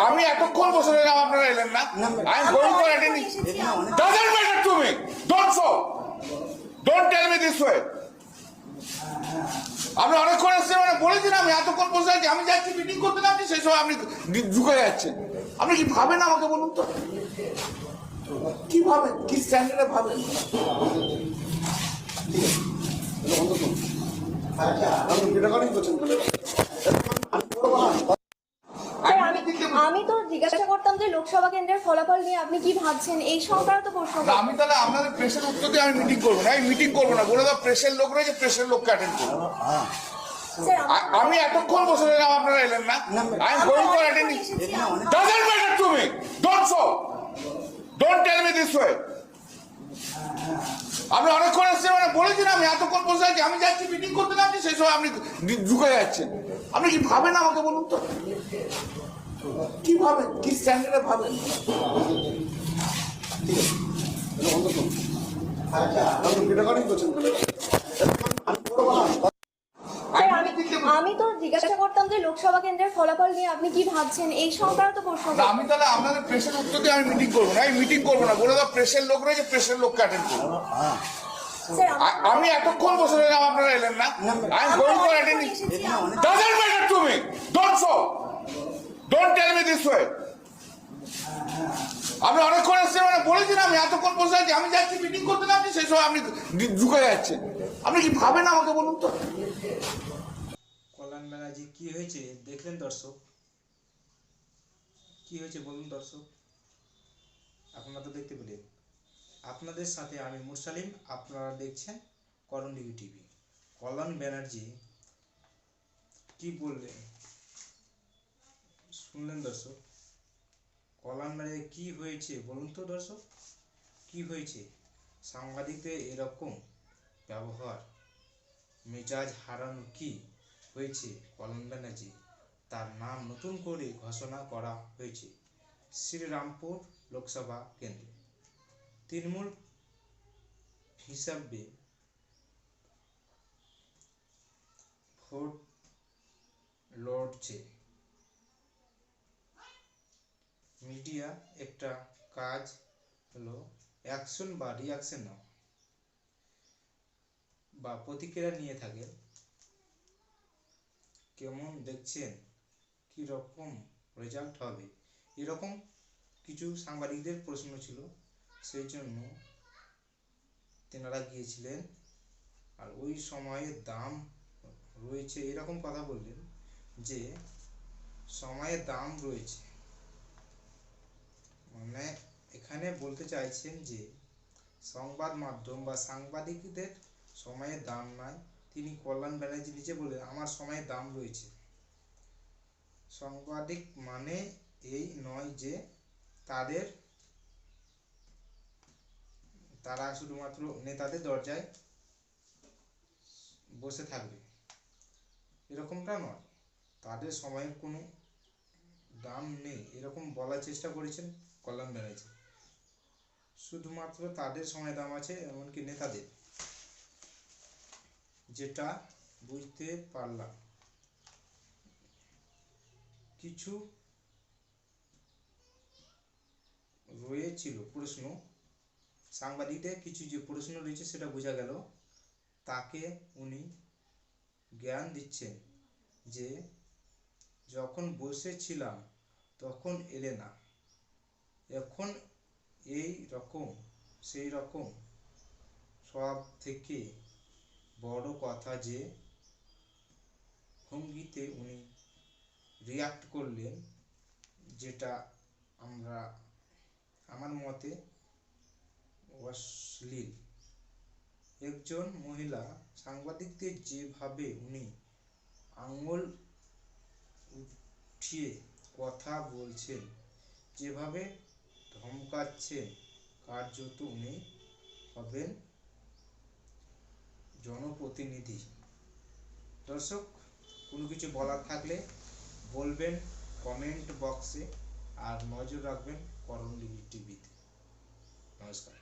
আমি এতক্ষণ বসে রইলাম, আপনারা এলেন না। I am going for attending. Doesn't matter to me, don't so, don't tell me this way. আপনি অনেকক্ষণ এসেছেন, মানে বলেছেন আমি এতক্ষণ বসে আছি, আমি যাচ্ছি মিটিং করতে নামছি, সেই সময় আপনি ঢুকে যাচ্ছেন। আপনি কি ভাবেন আমাকে বলুন তো, কি ভাবেন, কি স্ট্যান্ডার্ডে ভাবেন? আমি তো জিজ্ঞাসা করতাম যে লোকসভা কেন্দ্রের ফলাফল নিয়ে আপনি কি ভাবছেন, এই সংক্রান্ত প্রশ্ন। আমি তাহলে আপনাদের প্রেসের উত্তর দিয়ে আমি মিটিং করবো না, আমি মিটিং করবো না, বলে দাও প্রেসের লোক রয়েছে, প্রেসের লোককে অ্যাটেন্ড করবো। আমি এতক্ষণ বসে রইলাম, আপনারা এলেন না। I am going for attending. Doesn't matter to me, don't so, don't tell me this way. আপনি অনেকক্ষণ এসেছেন, মানে বলেছেন আমি এতক্ষণ বসে আছি, আমি যাচ্ছি মিটিং করতে নামছি, সেই সময় আপনি ঢুকে যাচ্ছেন। আপনি কি ভাবেন আমাকে বলুন তো, কি ভাবেন, কি স্ট্যান্ডার্ডে ভাবেন? আমি তো জিজ্ঞাসা করতাম যে লোকসভা কেন্দ্রের ফলাফল নিয়ে আপনি কি ভাবছেন, এই সংক্রান্ত প্রশ্ন। আমি তাহলে আপনাদের প্রেসের উত্তর দিয়ে আমি মিটিং করবো না, আমি মিটিং করবো না, বলে দাও প্রেসের লোক রয়েছে, প্রেসের লোককে অ্যাটেন্ড করবো। আমি এতক্ষণ বসে রইলাম, আপনারা এলেন না। I am going for attending. Doesn't matter to me, don't so, don't tell me this way. আপনি অনেকক্ষণ এসেছেন, মানে বলেছেন আমি এতক্ষণ বসে আছি, আমি যাচ্ছি মিটিং করতে নামছি, সেই সময় আপনি ঢুকে যাচ্ছেন। আপনি কি ভাবেন আমাকে বলুন তো। কল্যাণ ব্যানার্জি কি হয়েছে দেখলেন দর্শক? কি হয়েছে বলুন দর্শক, আপনারা তো দেখতে পেলেন। আপনাদের সাথে আমি মুরসালিম, আপনারা দেখছেন করণদিঘি টিভি। কল্যাণ ব্যানার্জি কি বললেন শুনলেন দর্শক? কল্যাণ ব্যানার্জি কি হয়েছে বলুন তো দর্শক, কি হয়েছে? সাংবাদিকদের এরকম ব্যবহার, মেজাজ হারানো কি হয়েছে কল্যাণ ব্যানার্জি? তার নাম নতুন করে ঘোষণা করা হয়েছে শ্রীরামপুর লোকসভা কেন্দ্রে। তৃণমূল হিসাবে ভোট লড়ছে। মিডিয়া একটা কাজ হলো অ্যাকশন বা রিয়াকশন নাও বা প্রতিক্রিয়া নিয়ে থাকে। কেমন দেখছেন, কি রকম রেজাল্ট হবে, এরকম কিছু সাংবাদিকদের প্রশ্ন ছিল, সেই জন্য তেনারা গিয়েছিলেন। আর ওই সময়ে দাম রয়েছে এরকম কথা বললেন যে সময়ে দাম রয়েছে, মানে এখানে বলতে চাইছেন যে সংবাদ মাধ্যম বা সাংবাদিকদের সময়ের দাম নাই। তিনি কল্যাণ ব্যানার্জি নিজে বললেন আমার সময়ের দাম রয়েছে। সাংবাদিক মানে এই নয় যে তারা শুধুমাত্র নেতাদের দরজায় বসে থাকবে, এরকমটা নয়। তাদের সময়ের কোনো দাম নেই, এরকম বলার চেষ্টা করেছেন কল্যাণ ব্যানার্জি। শুধুমাত্র তাদের সময় দাম আছে, এমনকি নেতাদের, যেটা বুঝতে পারলাম। কিছু রয়েছিল প্রশ্ন, সাংবাদিকদের কিছু যে প্রশ্ন রয়েছে সেটা বোঝা গেল। তাকে উনি জ্ঞান দিচ্ছেন যে যখন বসেছিলাম তখন এলে না, এখন এই রকম সেই রকম। সব থেকে বড় কথা যে ভঙ্গিতে উনি রিয়াক্ট করলেন, যেটা আমার মতে অশ্লীল। একজন মহিলা সাংবাদিকদের যেভাবে উনি আঙুল উঠিয়ে কথা বলছেন, যেভাবে ধমকাচ্ছেন, কার্যত উনি হবেন জনপ্রতিনিধি। দর্শক, কোনো কিছু বলার থাকলে বলবেন কমেন্ট বক্সে, আর নজর রাখবেন করণদিঘি টিভিতে। নমস্কার।